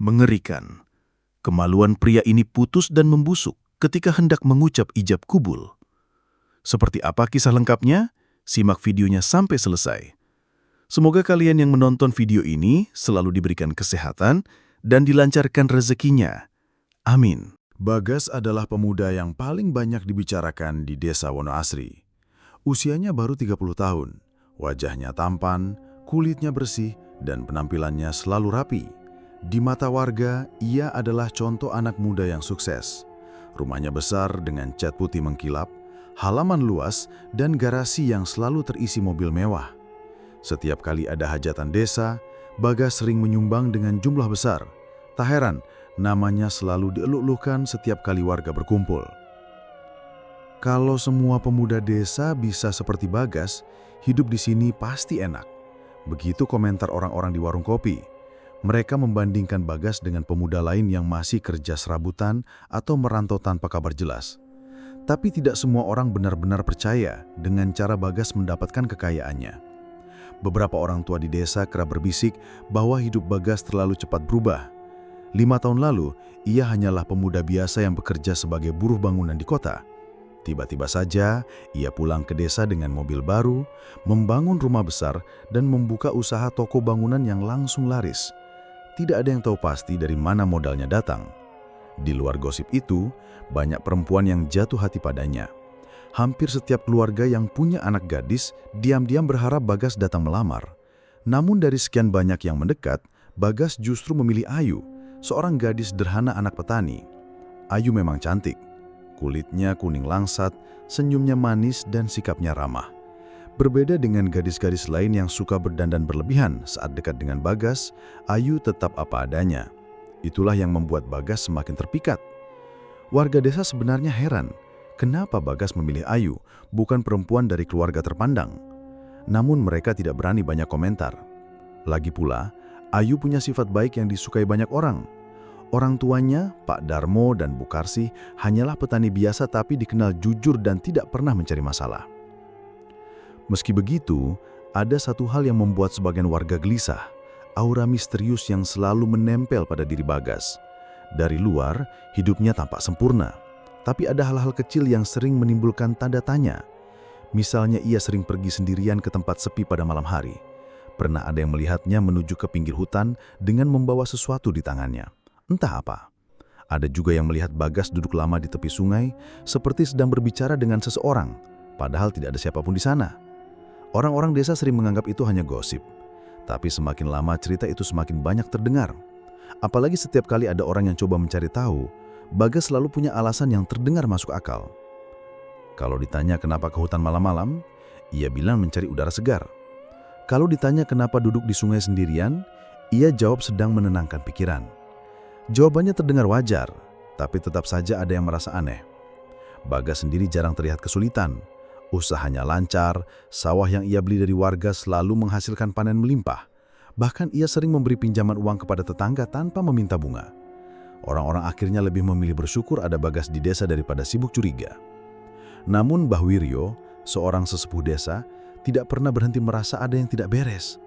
Mengerikan. Kemaluan pria ini putus dan membusuk ketika hendak mengucap ijab kubul. Seperti apa kisah lengkapnya? Simak videonya sampai selesai. Semoga kalian yang menonton video ini selalu diberikan kesehatan dan dilancarkan rezekinya. Amin. Bagas adalah pemuda yang paling banyak dibicarakan di desa Wonoasri. Usianya baru 30 tahun, wajahnya tampan, kulitnya bersih, dan penampilannya selalu rapi. Di mata warga, ia adalah contoh anak muda yang sukses. Rumahnya besar dengan cat putih mengkilap, halaman luas, dan garasi yang selalu terisi mobil mewah. Setiap kali ada hajatan desa, Bagas sering menyumbang dengan jumlah besar. Tak heran, namanya selalu dieluk-elukan setiap kali warga berkumpul. Kalau semua pemuda desa bisa seperti Bagas, hidup di sini pasti enak. Begitu komentar orang-orang di warung kopi. Mereka membandingkan Bagas dengan pemuda lain yang masih kerja serabutan atau merantau tanpa kabar jelas. Tapi tidak semua orang benar-benar percaya dengan cara Bagas mendapatkan kekayaannya. Beberapa orang tua di desa kerap berbisik bahwa hidup Bagas terlalu cepat berubah. 5 tahun lalu, ia hanyalah pemuda biasa yang bekerja sebagai buruh bangunan di kota. Tiba-tiba saja, ia pulang ke desa dengan mobil baru, membangun rumah besar, dan membuka usaha toko bangunan yang langsung laris. Tidak ada yang tahu pasti dari mana modalnya datang. Di luar gosip itu, banyak perempuan yang jatuh hati padanya. Hampir setiap keluarga yang punya anak gadis diam-diam berharap Bagas datang melamar. Namun dari sekian banyak yang mendekat, Bagas justru memilih Ayu, seorang gadis sederhana anak petani. Ayu memang cantik. Kulitnya kuning langsat, senyumnya manis, dan sikapnya ramah. Berbeda dengan gadis-gadis lain yang suka berdandan berlebihan saat dekat dengan Bagas, Ayu tetap apa adanya. Itulah yang membuat Bagas semakin terpikat. Warga desa sebenarnya heran, kenapa Bagas memilih Ayu, bukan perempuan dari keluarga terpandang. Namun mereka tidak berani banyak komentar. Lagi pula, Ayu punya sifat baik yang disukai banyak orang. Orang tuanya, Pak Darmo dan Bu Karsi, hanyalah petani biasa tapi dikenal jujur dan tidak pernah mencari masalah. Meski begitu, ada satu hal yang membuat sebagian warga gelisah, aura misterius yang selalu menempel pada diri Bagas. Dari luar, hidupnya tampak sempurna, tapi ada hal-hal kecil yang sering menimbulkan tanda tanya. Misalnya ia sering pergi sendirian ke tempat sepi pada malam hari. Pernah ada yang melihatnya menuju ke pinggir hutan dengan membawa sesuatu di tangannya. Entah apa. Ada juga yang melihat Bagas duduk lama di tepi sungai, seperti sedang berbicara dengan seseorang, padahal tidak ada siapapun di sana. Orang-orang desa sering menganggap itu hanya gosip. Tapi semakin lama cerita itu semakin banyak terdengar. Apalagi setiap kali ada orang yang coba mencari tahu, Bagas selalu punya alasan yang terdengar masuk akal. Kalau ditanya kenapa ke hutan malam-malam, ia bilang mencari udara segar. Kalau ditanya kenapa duduk di sungai sendirian, ia jawab sedang menenangkan pikiran. Jawabannya terdengar wajar, tapi tetap saja ada yang merasa aneh. Bagas sendiri jarang terlihat kesulitan. Usahanya lancar, sawah yang ia beli dari warga selalu menghasilkan panen melimpah. Bahkan ia sering memberi pinjaman uang kepada tetangga tanpa meminta bunga. Orang-orang akhirnya lebih memilih bersyukur ada Bagas di desa daripada sibuk curiga. Namun Mbah Wiryo, seorang sesepuh desa, tidak pernah berhenti merasa ada yang tidak beres.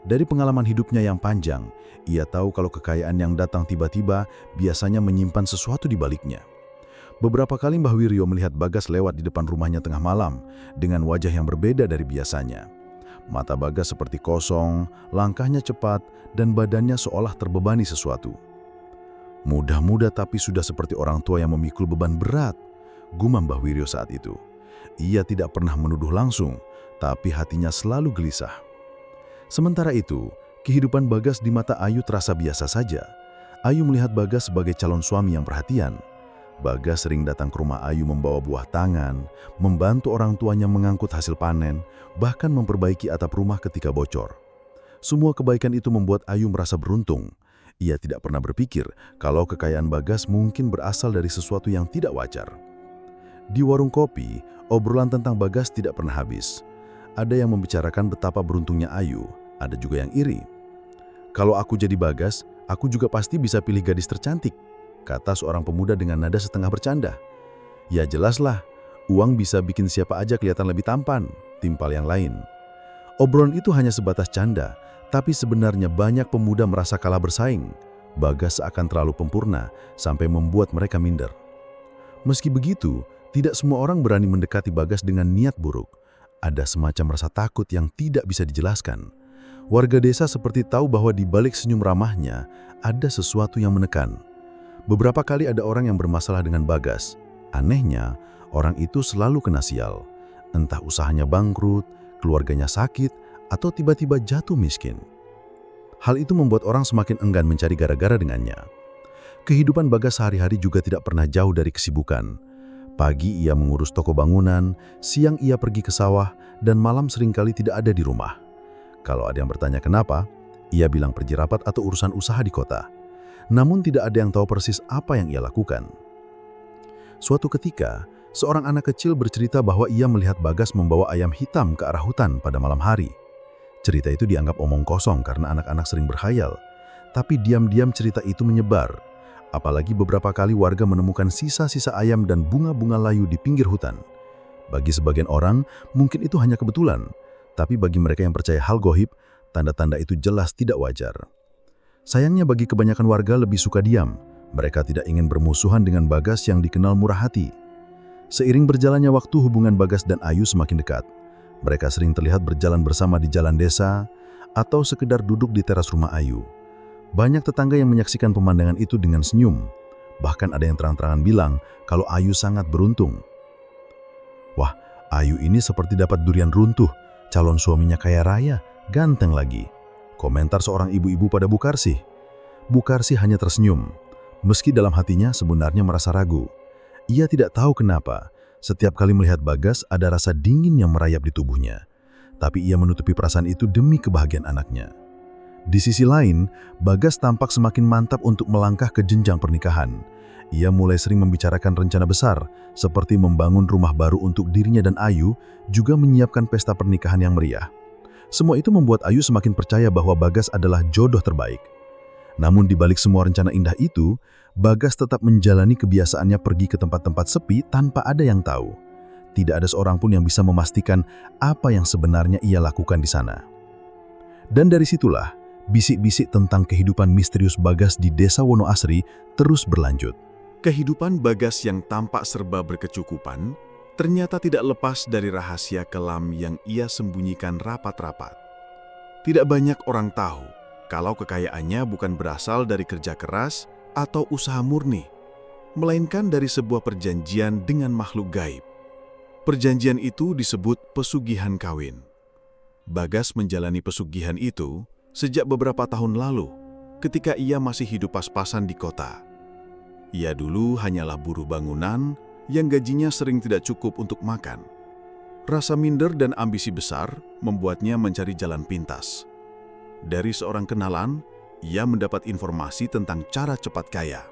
Dari pengalaman hidupnya yang panjang, ia tahu kalau kekayaan yang datang tiba-tiba biasanya menyimpan sesuatu di baliknya. Beberapa kali Mbah Wiryo melihat Bagas lewat di depan rumahnya tengah malam dengan wajah yang berbeda dari biasanya. Mata Bagas seperti kosong, langkahnya cepat, dan badannya seolah terbebani sesuatu. Muda-muda tapi sudah seperti orang tua yang memikul beban berat, gumam Mbah Wiryo saat itu. Ia tidak pernah menuduh langsung, tapi hatinya selalu gelisah. Sementara itu, kehidupan Bagas di mata Ayu terasa biasa saja. Ayu melihat Bagas sebagai calon suami yang perhatian. Bagas sering datang ke rumah Ayu membawa buah tangan, membantu orang tuanya mengangkut hasil panen, bahkan memperbaiki atap rumah ketika bocor. Semua kebaikan itu membuat Ayu merasa beruntung. Ia tidak pernah berpikir kalau kekayaan Bagas mungkin berasal dari sesuatu yang tidak wajar. Di warung kopi, obrolan tentang Bagas tidak pernah habis. Ada yang membicarakan betapa beruntungnya Ayu, ada juga yang iri. Kalau aku jadi Bagas, aku juga pasti bisa pilih gadis tercantik, kata seorang pemuda dengan nada setengah bercanda. Ya jelaslah, uang bisa bikin siapa aja kelihatan lebih tampan, timpal yang lain. Obrolan itu hanya sebatas canda, tapi sebenarnya banyak pemuda merasa kalah bersaing. Bagas seakan terlalu penyempurna sampai membuat mereka minder. Meski begitu, tidak semua orang berani mendekati Bagas dengan niat buruk. Ada semacam rasa takut yang tidak bisa dijelaskan. Warga desa seperti tahu bahwa di balik senyum ramahnya ada sesuatu yang menekan. Beberapa kali ada orang yang bermasalah dengan Bagas. Anehnya, orang itu selalu kena sial. Entah usahanya bangkrut, keluarganya sakit, atau tiba-tiba jatuh miskin. Hal itu membuat orang semakin enggan mencari gara-gara dengannya. Kehidupan Bagas sehari-hari juga tidak pernah jauh dari kesibukan. Pagi ia mengurus toko bangunan, siang ia pergi ke sawah, dan malam seringkali tidak ada di rumah. Kalau ada yang bertanya kenapa, ia bilang pergi rapat atau urusan usaha di kota. Namun tidak ada yang tahu persis apa yang ia lakukan. Suatu ketika, seorang anak kecil bercerita bahwa ia melihat Bagas membawa ayam hitam ke arah hutan pada malam hari. Cerita itu dianggap omong kosong karena anak-anak sering berkhayal. Tapi diam-diam cerita itu menyebar. Apalagi beberapa kali warga menemukan sisa-sisa ayam dan bunga-bunga layu di pinggir hutan. Bagi sebagian orang, mungkin itu hanya kebetulan. Tapi bagi mereka yang percaya hal goib, tanda-tanda itu jelas tidak wajar. Sayangnya bagi kebanyakan warga lebih suka diam. Mereka tidak ingin bermusuhan dengan Bagas yang dikenal murah hati. Seiring berjalannya waktu, hubungan Bagas dan Ayu semakin dekat. Mereka sering terlihat berjalan bersama di jalan desa atau sekedar duduk di teras rumah Ayu. Banyak tetangga yang menyaksikan pemandangan itu dengan senyum. Bahkan ada yang terang-terangan bilang kalau Ayu sangat beruntung. Wah, Ayu ini seperti dapat durian runtuh. Calon suaminya kaya raya, ganteng lagi. Komentar seorang ibu-ibu pada Bukarsih. Bukarsih hanya tersenyum. Meski dalam hatinya sebenarnya merasa ragu. Ia tidak tahu kenapa. Setiap kali melihat Bagas ada rasa dingin yang merayap di tubuhnya. Tapi ia menutupi perasaan itu demi kebahagiaan anaknya. Di sisi lain, Bagas tampak semakin mantap untuk melangkah ke jenjang pernikahan. Ia mulai sering membicarakan rencana besar, seperti membangun rumah baru untuk dirinya dan Ayu, juga menyiapkan pesta pernikahan yang meriah. Semua itu membuat Ayu semakin percaya bahwa Bagas adalah jodoh terbaik. Namun di balik semua rencana indah itu, Bagas tetap menjalani kebiasaannya pergi ke tempat-tempat sepi tanpa ada yang tahu. Tidak ada seorang pun yang bisa memastikan apa yang sebenarnya ia lakukan di sana. Dan dari situlah, bisik-bisik tentang kehidupan misterius Bagas di Desa Wonoasri terus berlanjut. Kehidupan Bagas yang tampak serba berkecukupan ternyata tidak lepas dari rahasia kelam yang ia sembunyikan rapat-rapat. Tidak banyak orang tahu kalau kekayaannya bukan berasal dari kerja keras atau usaha murni, melainkan dari sebuah perjanjian dengan makhluk gaib. Perjanjian itu disebut pesugihan kawin. Bagas menjalani pesugihan itu sejak beberapa tahun lalu, ketika ia masih hidup pas-pasan di kota. Ia dulu hanyalah buruh bangunan yang gajinya sering tidak cukup untuk makan. Rasa minder dan ambisi besar membuatnya mencari jalan pintas. Dari seorang kenalan, ia mendapat informasi tentang cara cepat kaya.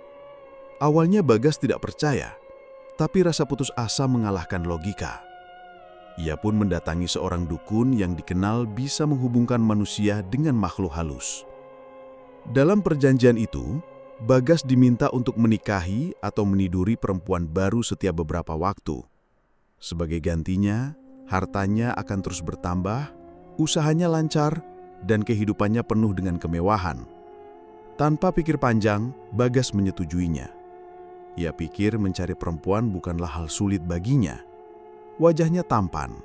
Awalnya Bagas tidak percaya, tapi rasa putus asa mengalahkan logika. Ia pun mendatangi seorang dukun yang dikenal bisa menghubungkan manusia dengan makhluk halus. Dalam perjanjian itu, Bagas diminta untuk menikahi atau meniduri perempuan baru setiap beberapa waktu. Sebagai gantinya, hartanya akan terus bertambah, usahanya lancar, dan kehidupannya penuh dengan kemewahan. Tanpa pikir panjang, Bagas menyetujuinya. Ia pikir mencari perempuan bukanlah hal sulit baginya. Wajahnya tampan,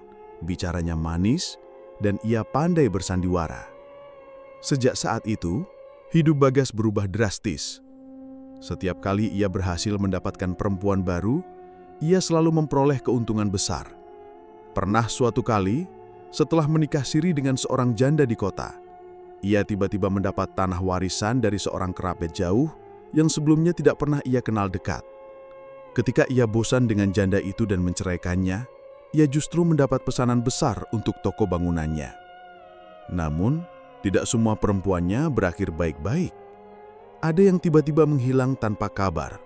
bicaranya manis, dan ia pandai bersandiwara. Sejak saat itu, hidup Bagas berubah drastis. Setiap kali ia berhasil mendapatkan perempuan baru, ia selalu memperoleh keuntungan besar. Pernah suatu kali, setelah menikah siri dengan seorang janda di kota, ia tiba-tiba mendapat tanah warisan dari seorang kerabat jauh yang sebelumnya tidak pernah ia kenal dekat. Ketika ia bosan dengan janda itu dan menceraikannya, ia justru mendapat pesanan besar untuk toko bangunannya. Namun, tidak semua perempuannya berakhir baik-baik. Ada yang tiba-tiba menghilang tanpa kabar.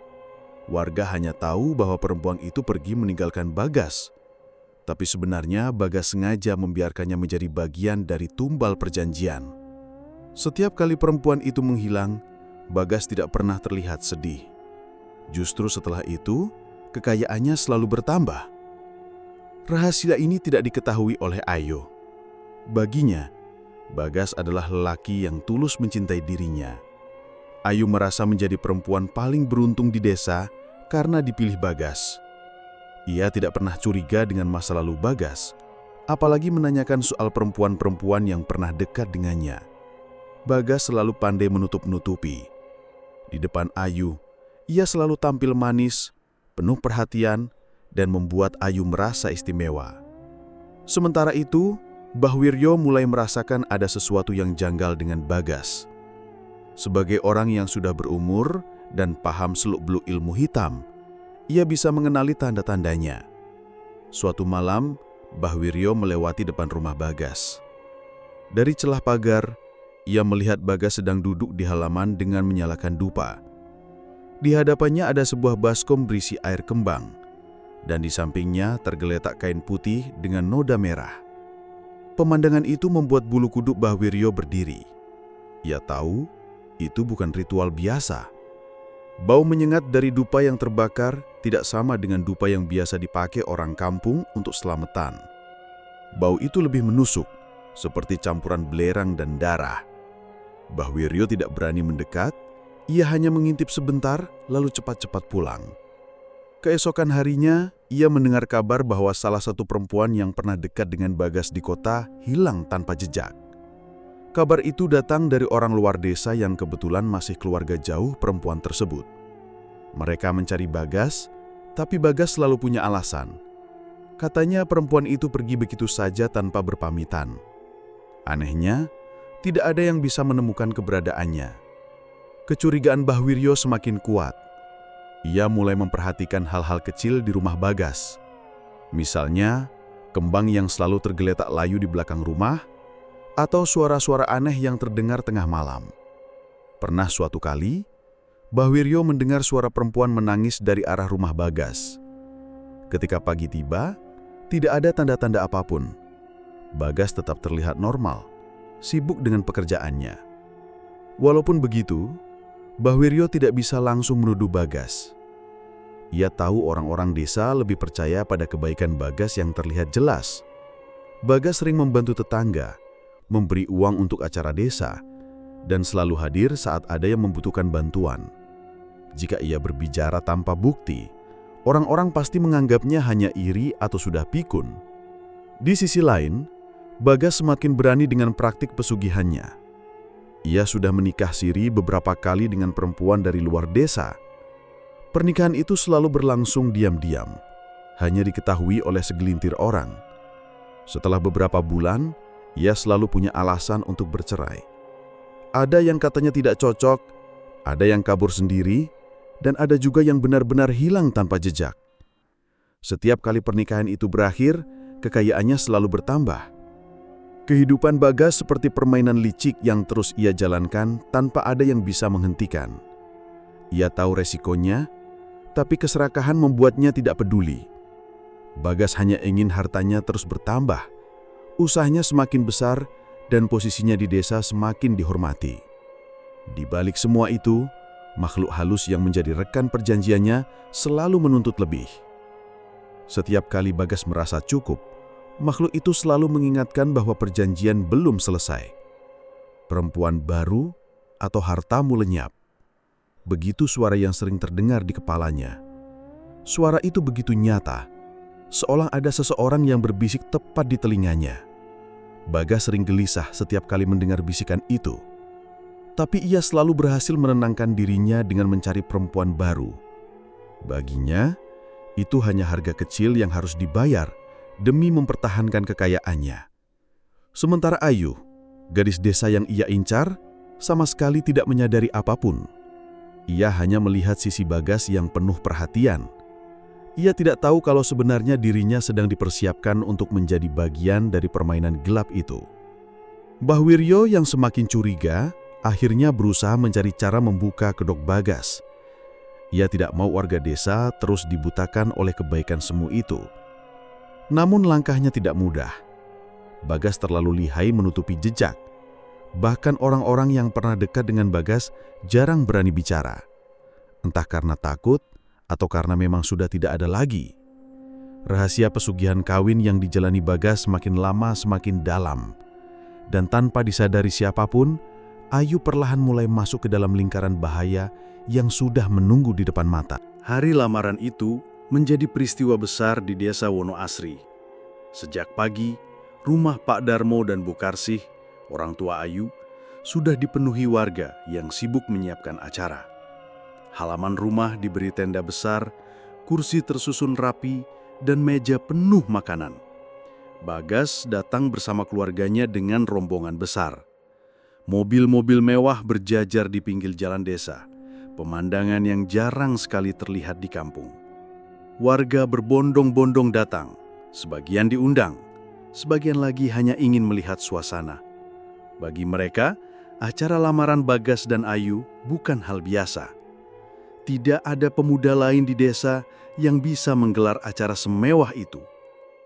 Warga hanya tahu bahwa perempuan itu pergi meninggalkan Bagas. Tapi sebenarnya Bagas sengaja membiarkannya menjadi bagian dari tumbal perjanjian. Setiap kali perempuan itu menghilang, Bagas tidak pernah terlihat sedih. Justru setelah itu, kekayaannya selalu bertambah. Rahasia ini tidak diketahui oleh Ayu. Baginya, Bagas adalah lelaki yang tulus mencintai dirinya. Ayu merasa menjadi perempuan paling beruntung di desa karena dipilih Bagas. Ia tidak pernah curiga dengan masa lalu Bagas, apalagi menanyakan soal perempuan-perempuan yang pernah dekat dengannya. Bagas selalu pandai menutup-nutupi. Di depan Ayu, ia selalu tampil manis, penuh perhatian, dan membuat Ayu merasa istimewa. Sementara itu, Mbah Wiryo mulai merasakan ada sesuatu yang janggal dengan Bagas. Sebagai orang yang sudah berumur dan paham seluk-beluk ilmu hitam, ia bisa mengenali tanda-tandanya. Suatu malam, Mbah Wiryo melewati depan rumah Bagas. Dari celah pagar, ia melihat Bagas sedang duduk di halaman dengan menyalakan dupa. Di hadapannya ada sebuah baskom berisi air kembang, dan di sampingnya tergeletak kain putih dengan noda merah. Pemandangan itu membuat bulu kuduk Mbah Wiryo berdiri. Ia tahu itu bukan ritual biasa. Bau menyengat dari dupa yang terbakar tidak sama dengan dupa yang biasa dipakai orang kampung untuk selamatan. Bau itu lebih menusuk, seperti campuran belerang dan darah. Mbah Wiryo tidak berani mendekat, ia hanya mengintip sebentar lalu cepat-cepat pulang. Keesokan harinya, ia mendengar kabar bahwa salah satu perempuan yang pernah dekat dengan Bagas di kota hilang tanpa jejak. Kabar itu datang dari orang luar desa yang kebetulan masih keluarga jauh perempuan tersebut. Mereka mencari Bagas, tapi Bagas selalu punya alasan. Katanya perempuan itu pergi begitu saja tanpa berpamitan. Anehnya, tidak ada yang bisa menemukan keberadaannya. Kecurigaan Mbah Wiryo semakin kuat. Ia mulai memperhatikan hal-hal kecil di rumah Bagas. Misalnya, kembang yang selalu tergeletak layu di belakang rumah, atau suara-suara aneh yang terdengar tengah malam. Pernah suatu kali, Mbah Wiryo mendengar suara perempuan menangis dari arah rumah Bagas. Ketika pagi tiba, tidak ada tanda-tanda apapun. Bagas tetap terlihat normal, sibuk dengan pekerjaannya. Walaupun begitu, Mbah Wiryo tidak bisa langsung menuduh Bagas. Ia tahu orang-orang desa lebih percaya pada kebaikan Bagas yang terlihat jelas. Bagas sering membantu tetangga, memberi uang untuk acara desa, dan selalu hadir saat ada yang membutuhkan bantuan. Jika ia berbicara tanpa bukti, orang-orang pasti menganggapnya hanya iri atau sudah pikun. Di sisi lain, Bagas semakin berani dengan praktik pesugihannya. Ia sudah menikah siri beberapa kali dengan perempuan dari luar desa. Pernikahan itu selalu berlangsung diam-diam, hanya diketahui oleh segelintir orang. Setelah beberapa bulan, ia selalu punya alasan untuk bercerai. Ada yang katanya tidak cocok, ada yang kabur sendiri, dan ada juga yang benar-benar hilang tanpa jejak. Setiap kali pernikahan itu berakhir, kekayaannya selalu bertambah. Kehidupan Bagas seperti permainan licik yang terus ia jalankan tanpa ada yang bisa menghentikan. Ia tahu resikonya, tapi keserakahan membuatnya tidak peduli. Bagas hanya ingin hartanya terus bertambah. Usahanya semakin besar dan posisinya di desa semakin dihormati. Di balik semua itu, makhluk halus yang menjadi rekan perjanjiannya selalu menuntut lebih. Setiap kali Bagas merasa cukup, makhluk itu selalu mengingatkan bahwa perjanjian belum selesai. Perempuan baru atau hartamu lenyap. Begitu suara yang sering terdengar di kepalanya. Suara itu begitu nyata, seolah ada seseorang yang berbisik tepat di telinganya. Bagas sering gelisah setiap kali mendengar bisikan itu. Tapi ia selalu berhasil menenangkan dirinya dengan mencari perempuan baru. Baginya, itu hanya harga kecil yang harus dibayar demi mempertahankan kekayaannya. Sementara Ayu, gadis desa yang ia incar, sama sekali tidak menyadari apapun. Ia hanya melihat sisi Bagas yang penuh perhatian. Ia tidak tahu kalau sebenarnya dirinya sedang dipersiapkan untuk menjadi bagian dari permainan gelap itu. Mbah Wiryo yang semakin curiga, akhirnya berusaha mencari cara membuka kedok Bagas. Ia tidak mau warga desa terus dibutakan oleh kebaikan semu itu. Namun langkahnya tidak mudah. Bagas terlalu lihai menutupi jejak. Bahkan orang-orang yang pernah dekat dengan Bagas jarang berani bicara. Entah karena takut, atau karena memang sudah tidak ada lagi. Rahasia pesugihan kawin yang dijalani Bagas semakin lama semakin dalam. Dan tanpa disadari siapapun, Ayu perlahan mulai masuk ke dalam lingkaran bahaya yang sudah menunggu di depan mata. Hari lamaran itu menjadi peristiwa besar di desa Wonoasri. Sejak pagi, rumah Pak Darmo dan Bu Karsih, orang tua Ayu, sudah dipenuhi warga yang sibuk menyiapkan acara. Halaman rumah diberi tenda besar, kursi tersusun rapi, dan meja penuh makanan. Bagas datang bersama keluarganya dengan rombongan besar. Mobil-mobil mewah berjajar di pinggir jalan desa, pemandangan yang jarang sekali terlihat di kampung. Warga berbondong-bondong datang, sebagian diundang, sebagian lagi hanya ingin melihat suasana. Bagi mereka, acara lamaran Bagas dan Ayu bukan hal biasa. Tidak ada pemuda lain di desa yang bisa menggelar acara semewah itu.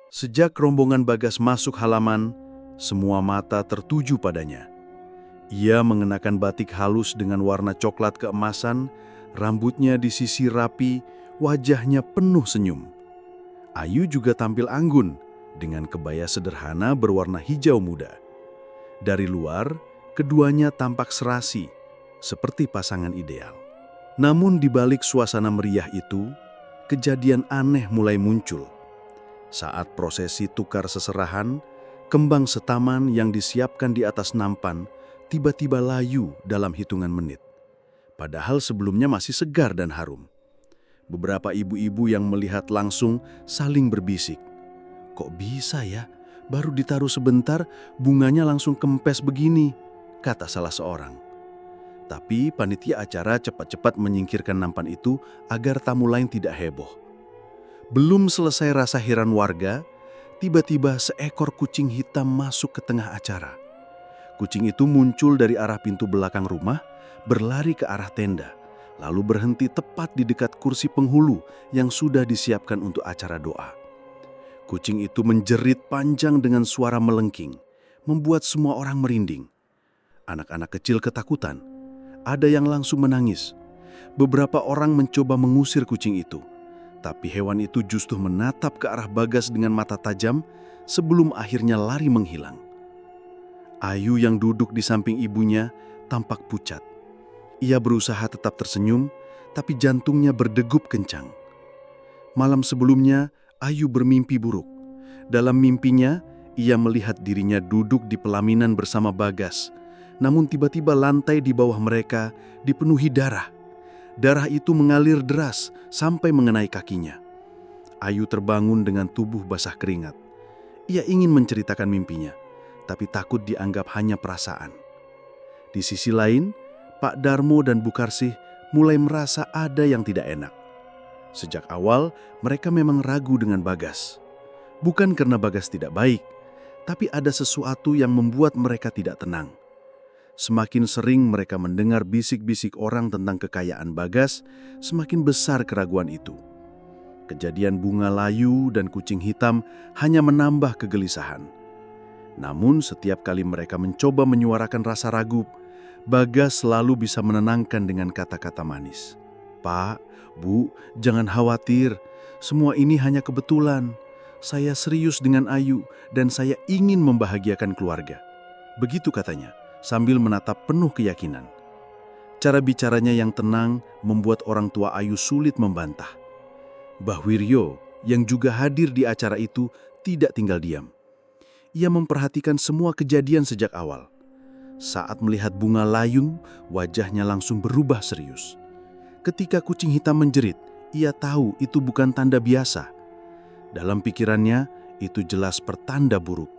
Sejak rombongan Bagas masuk halaman, semua mata tertuju padanya. Ia mengenakan batik halus dengan warna coklat keemasan, rambutnya disisir rapi, wajahnya penuh senyum. Ayu juga tampil anggun dengan kebaya sederhana berwarna hijau muda. Dari luar, keduanya tampak serasi, seperti pasangan ideal. Namun di balik suasana meriah itu, kejadian aneh mulai muncul. Saat prosesi tukar seserahan, kembang setaman yang disiapkan di atas nampan tiba-tiba layu dalam hitungan menit. Padahal sebelumnya masih segar dan harum. Beberapa ibu-ibu yang melihat langsung saling berbisik. "Kok bisa ya? Baru ditaruh sebentar, bunganya langsung kempes begini," kata salah seorang. Tapi panitia acara cepat-cepat menyingkirkan nampan itu agar tamu lain tidak heboh. Belum selesai rasa heran warga, tiba-tiba seekor kucing hitam masuk ke tengah acara. Kucing itu muncul dari arah pintu belakang rumah, berlari ke arah tenda, lalu berhenti tepat di dekat kursi penghulu yang sudah disiapkan untuk acara doa. Kucing itu menjerit panjang dengan suara melengking, membuat semua orang merinding. Anak-anak kecil ketakutan, ada yang langsung menangis. Beberapa orang mencoba mengusir kucing itu, tapi hewan itu justru menatap ke arah Bagas dengan mata tajam sebelum akhirnya lari menghilang. Ayu yang duduk di samping ibunya tampak pucat. Ia berusaha tetap tersenyum, tapi jantungnya berdegup kencang. Malam sebelumnya, Ayu bermimpi buruk. Dalam mimpinya, ia melihat dirinya duduk di pelaminan bersama Bagas. Namun tiba-tiba lantai di bawah mereka dipenuhi darah. Darah itu mengalir deras sampai mengenai kakinya. Ayu terbangun dengan tubuh basah keringat. Ia ingin menceritakan mimpinya, tapi takut dianggap hanya perasaan. Di sisi lain, Pak Darmo dan Bu Karsih mulai merasa ada yang tidak enak. Sejak awal, mereka memang ragu dengan Bagas. Bukan karena Bagas tidak baik, tapi ada sesuatu yang membuat mereka tidak tenang. Semakin sering mereka mendengar bisik-bisik orang tentang kekayaan Bagas, semakin besar keraguan itu. Kejadian bunga layu dan kucing hitam hanya menambah kegelisahan. Namun setiap kali mereka mencoba menyuarakan rasa ragu, Bagas selalu bisa menenangkan dengan kata-kata manis. "Pak, Bu, jangan khawatir. Semua ini hanya kebetulan. Saya serius dengan Ayu dan saya ingin membahagiakan keluarga." Begitu katanya, sambil menatap penuh keyakinan. Cara bicaranya yang tenang membuat orang tua Ayu sulit membantah. Mbah Wiryo, yang juga hadir di acara itu, tidak tinggal diam. Ia memperhatikan semua kejadian sejak awal. Saat melihat bunga layung, wajahnya langsung berubah serius. Ketika kucing hitam menjerit, ia tahu itu bukan tanda biasa. Dalam pikirannya, itu jelas pertanda buruk.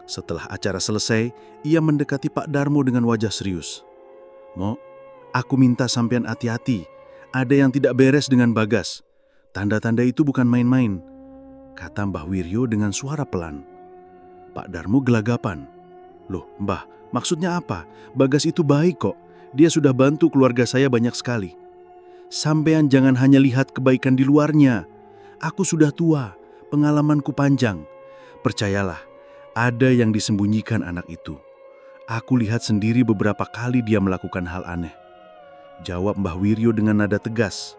Setelah acara selesai, ia mendekati Pak Darmo dengan wajah serius. "Mo, aku minta sampean hati-hati. Ada yang tidak beres dengan Bagas. Tanda-tanda itu bukan main-main," kata Mbah Wiryo dengan suara pelan. Pak Darmo gelagapan. "Loh, Mbah, maksudnya apa? Bagas itu baik kok. Dia sudah bantu keluarga saya banyak sekali." "Sampean jangan hanya lihat kebaikan di luarnya. Aku sudah tua, pengalamanku panjang. Percayalah, ada yang disembunyikan anak itu. Aku lihat sendiri beberapa kali dia melakukan hal aneh," jawab Mbah Wiryo dengan nada tegas.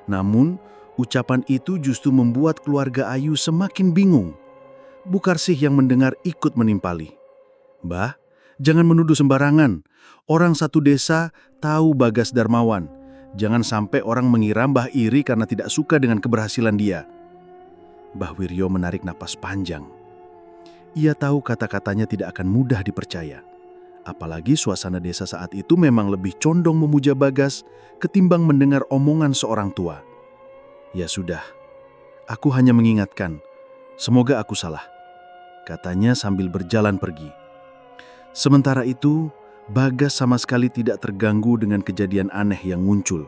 Namun, ucapan itu justru membuat keluarga Ayu semakin bingung. Bu Karsih yang mendengar ikut menimpali. "Mbah, Jangan menuduh sembarangan. Orang satu desa tahu Bagas dermawan. Jangan sampai orang mengira Mbah iri karena tidak suka dengan keberhasilan dia. Mbah Wiryo menarik napas panjang. Ia tahu kata-katanya tidak akan mudah dipercaya. Apalagi suasana desa saat itu memang lebih condong memuja Bagas ketimbang mendengar omongan seorang tua. Ya sudah, aku hanya mengingatkan. Semoga aku salah, katanya sambil berjalan pergi. Sementara itu, Bagas sama sekali tidak terganggu dengan kejadian aneh yang muncul.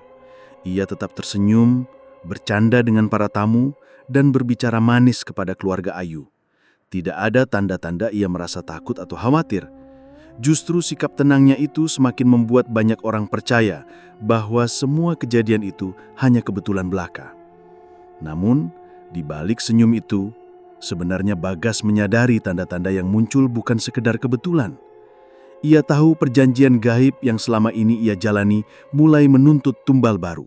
Ia tetap tersenyum, bercanda dengan para tamu, dan berbicara manis kepada keluarga Ayu. Tidak ada tanda-tanda ia merasa takut atau khawatir. Justru sikap tenangnya itu semakin membuat banyak orang percaya bahwa semua kejadian itu hanya kebetulan belaka. Namun, di balik senyum itu, sebenarnya Bagas menyadari tanda-tanda yang muncul bukan sekedar kebetulan. Ia tahu perjanjian gaib yang selama ini ia jalani mulai menuntut tumbal baru.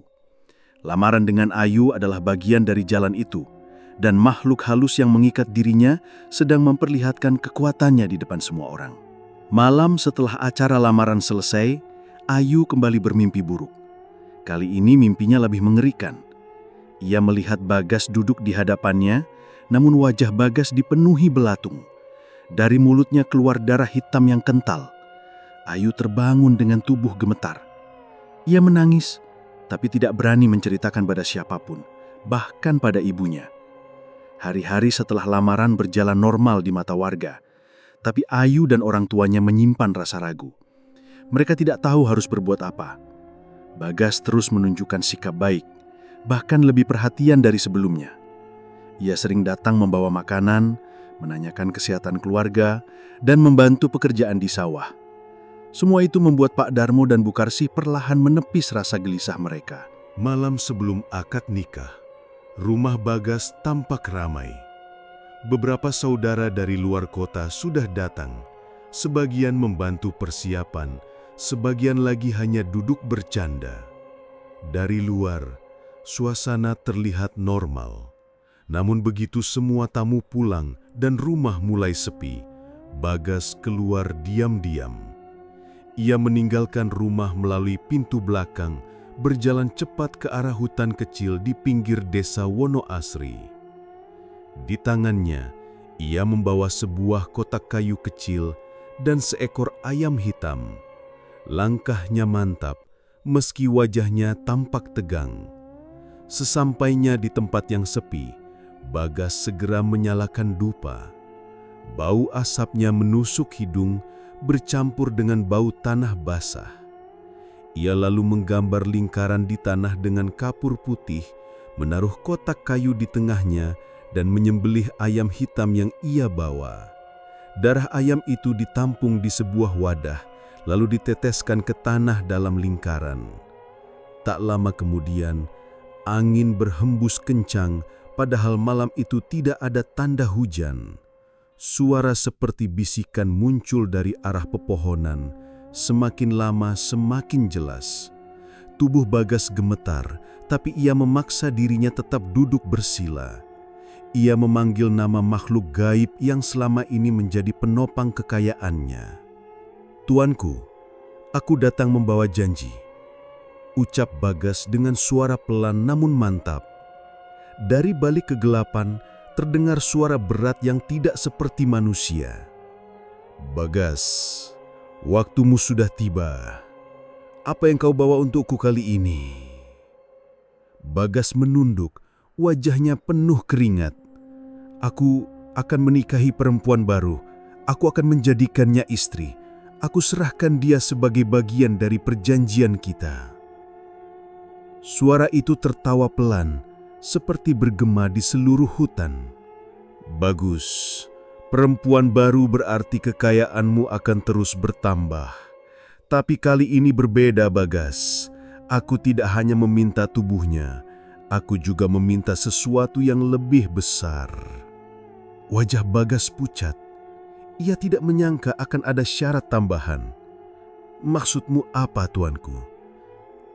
Lamaran dengan Ayu adalah bagian dari jalan itu, dan makhluk halus yang mengikat dirinya sedang memperlihatkan kekuatannya di depan semua orang. Malam setelah acara lamaran selesai, Ayu kembali bermimpi buruk. Kali ini mimpinya lebih mengerikan. Ia melihat Bagas duduk di hadapannya, namun wajah Bagas dipenuhi belatung. Dari mulutnya keluar darah hitam yang kental. Ayu terbangun dengan tubuh gemetar. Ia menangis, tapi tidak berani menceritakan pada siapapun, bahkan pada ibunya. Hari-hari setelah lamaran berjalan normal di mata warga, tapi Ayu dan orang tuanya menyimpan rasa ragu. Mereka tidak tahu harus berbuat apa. Bagas terus menunjukkan sikap baik, bahkan lebih perhatian dari sebelumnya. Ia sering datang membawa makanan, menanyakan kesehatan keluarga, dan membantu pekerjaan di sawah. Semua itu membuat Pak Darmo dan Bu Karsih perlahan menepis rasa gelisah mereka. Malam sebelum akad nikah, rumah Bagas tampak ramai. Beberapa saudara dari luar kota sudah datang. Sebagian membantu persiapan, sebagian lagi hanya duduk bercanda. Dari luar, suasana terlihat normal. Namun begitu semua tamu pulang dan rumah mulai sepi, Bagas keluar diam-diam. Ia meninggalkan rumah melalui pintu belakang, berjalan cepat ke arah hutan kecil di pinggir desa Wonoasri. Di tangannya, ia membawa sebuah kotak kayu kecil dan seekor ayam hitam. Langkahnya mantap, meski wajahnya tampak tegang. Sesampainya di tempat yang sepi, Bagas segera menyalakan dupa. Bau asapnya menusuk hidung, bercampur dengan bau tanah basah. Ia lalu menggambar lingkaran di tanah dengan kapur putih, menaruh kotak kayu di tengahnya, dan menyembelih ayam hitam yang ia bawa. Darah ayam itu ditampung di sebuah wadah, lalu diteteskan ke tanah dalam lingkaran. Tak lama kemudian, angin berhembus kencang, padahal malam itu tidak ada tanda hujan. Suara seperti bisikan muncul dari arah pepohonan, semakin lama semakin jelas. Tubuh Bagas gemetar, tapi ia memaksa dirinya tetap duduk bersila. Ia memanggil nama makhluk gaib yang selama ini menjadi penopang kekayaannya. "Tuanku, aku datang membawa janji," ucap Bagas dengan suara pelan namun mantap. Dari balik kegelapan, terdengar suara berat yang tidak seperti manusia. "Bagas, waktumu sudah tiba. Apa yang kau bawa untukku kali ini?" Bagas menunduk, wajahnya penuh keringat. "Aku akan menikahi perempuan baru. Aku akan menjadikannya istri. Aku serahkan dia sebagai bagian dari perjanjian kita." Suara itu tertawa pelan, seperti bergema di seluruh hutan. "Bagus, perempuan baru berarti kekayaanmu akan terus bertambah. Tapi kali ini berbeda, Bagas. Aku tidak hanya meminta tubuhnya, aku juga meminta sesuatu yang lebih besar." Wajah Bagas pucat. Ia tidak menyangka akan ada syarat tambahan. "Maksudmu apa, tuanku?"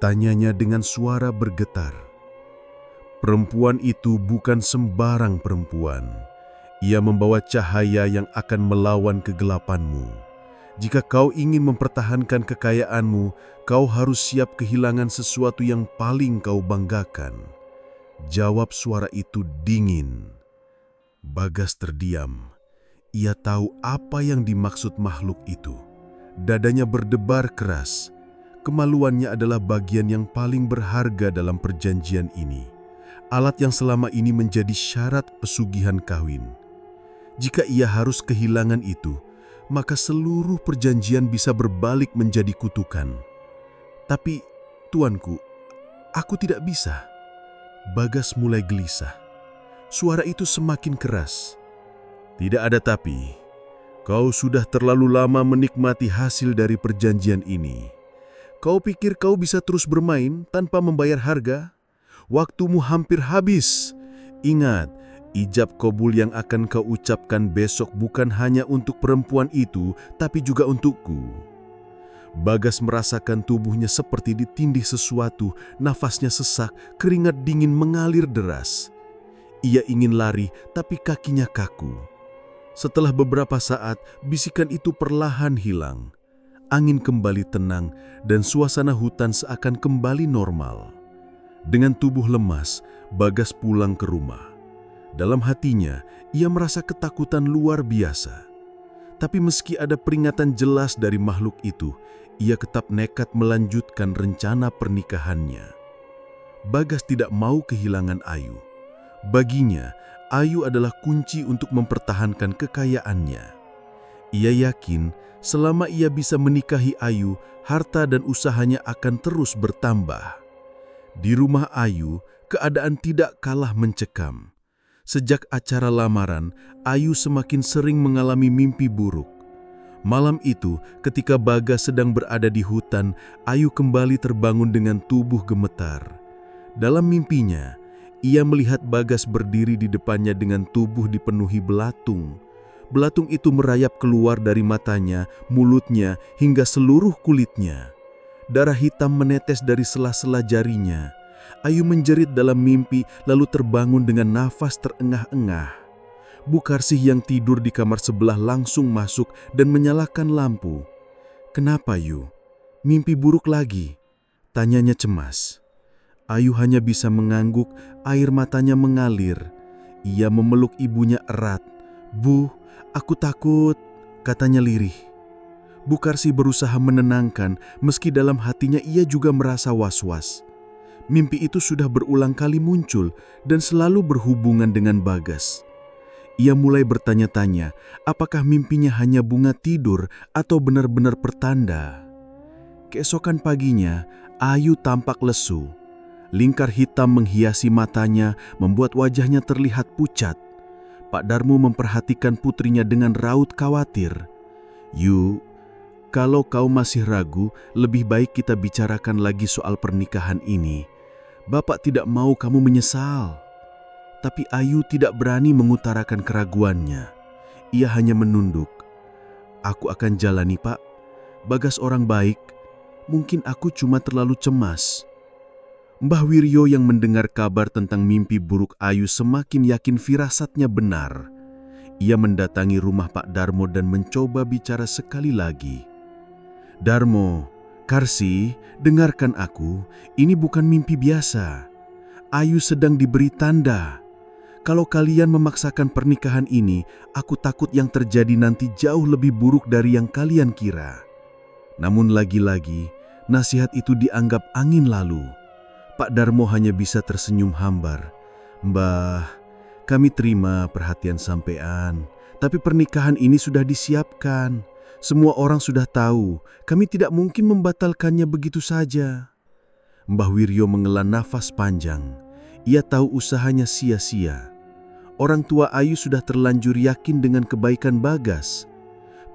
tanyanya dengan suara bergetar. Perempuan itu bukan sembarang perempuan. Ia membawa cahaya yang akan melawan kegelapanmu. Jika kau ingin mempertahankan kekayaanmu, kau harus siap kehilangan sesuatu yang paling kau banggakan. Jawab suara itu dingin. Bagas terdiam. Ia tahu apa yang dimaksud makhluk itu. Dadanya berdebar keras. Kemaluannya adalah bagian yang paling berharga dalam perjanjian ini. Alat yang selama ini menjadi syarat pesugihan kawin. Jika ia harus kehilangan itu, maka seluruh perjanjian bisa berbalik menjadi kutukan. Tapi, tuanku, aku tidak bisa. Bagas mulai gelisah. Suara itu semakin keras. Tidak ada tapi. Kau sudah terlalu lama menikmati hasil dari perjanjian ini. Kau pikir kau bisa terus bermain tanpa membayar harga? Waktumu hampir habis. Ingat, ijab kabul yang akan kau ucapkan besok bukan hanya untuk perempuan itu, tapi juga untukku. Bagas merasakan tubuhnya seperti ditindih sesuatu, nafasnya sesak, keringat dingin mengalir deras. Ia ingin lari, tapi kakinya kaku. Setelah beberapa saat, bisikan itu perlahan hilang. Angin kembali tenang dan suasana hutan seakan kembali normal. Dengan tubuh lemas, Bagas pulang ke rumah. Dalam hatinya, ia merasa ketakutan luar biasa. Tapi meski ada peringatan jelas dari makhluk itu, ia tetap nekat melanjutkan rencana pernikahannya. Bagas tidak mau kehilangan Ayu. Baginya, Ayu adalah kunci untuk mempertahankan kekayaannya. Ia yakin selama ia bisa menikahi Ayu, harta dan usahanya akan terus bertambah. Di rumah Ayu, keadaan tidak kalah mencekam. Sejak acara lamaran, Ayu semakin sering mengalami mimpi buruk. Malam itu, ketika Bagas sedang berada di hutan, Ayu kembali terbangun dengan tubuh gemetar. Dalam mimpinya, ia melihat Bagas berdiri di depannya dengan tubuh dipenuhi belatung. Belatung itu merayap keluar dari matanya, mulutnya, hingga seluruh kulitnya. Darah hitam menetes dari sela-sela jarinya. Ayu menjerit dalam mimpi lalu terbangun dengan nafas terengah-engah. Bukarsih yang tidur di kamar sebelah langsung masuk dan menyalakan lampu. "Kenapa, Yu? Mimpi buruk lagi?" tanyanya cemas. Ayu hanya bisa mengangguk, air matanya mengalir. Ia memeluk ibunya erat. "Bu, aku takut," katanya lirih. Bukarsih berusaha menenangkan, meski dalam hatinya ia juga merasa was-was. Mimpi itu sudah berulang kali muncul dan selalu berhubungan dengan Bagas. Ia mulai bertanya-tanya, apakah mimpinya hanya bunga tidur atau benar-benar pertanda. Keesokan paginya, Ayu tampak lesu. Lingkar hitam menghiasi matanya, membuat wajahnya terlihat pucat. Pak Darmo memperhatikan putrinya dengan raut khawatir. "Yu, kalau kau masih ragu, lebih baik kita bicarakan lagi soal pernikahan ini. Bapak tidak mau kamu menyesal." Tapi Ayu tidak berani mengutarakan keraguannya. Ia hanya menunduk. "Aku akan jalani, Pak. Bagas orang baik. Mungkin aku cuma terlalu cemas." Mbah Wiryo yang mendengar kabar tentang mimpi buruk Ayu semakin yakin firasatnya benar. Ia mendatangi rumah Pak Darmo dan mencoba bicara sekali lagi. "Darmo, Karsi, dengarkan aku. Ini bukan mimpi biasa. Ayu sedang diberi tanda. Kalau kalian memaksakan pernikahan ini, aku takut yang terjadi nanti jauh lebih buruk dari yang kalian kira." Namun lagi-lagi, nasihat itu dianggap angin lalu. Pak Darmo hanya bisa tersenyum hambar. "Mbah, kami terima perhatian sampean, tapi pernikahan ini sudah disiapkan. Semua orang sudah tahu, kami tidak mungkin membatalkannya begitu saja." Mbah Wiryo menghela nafas panjang. Ia tahu usahanya sia-sia. Orang tua Ayu sudah terlanjur yakin dengan kebaikan Bagas.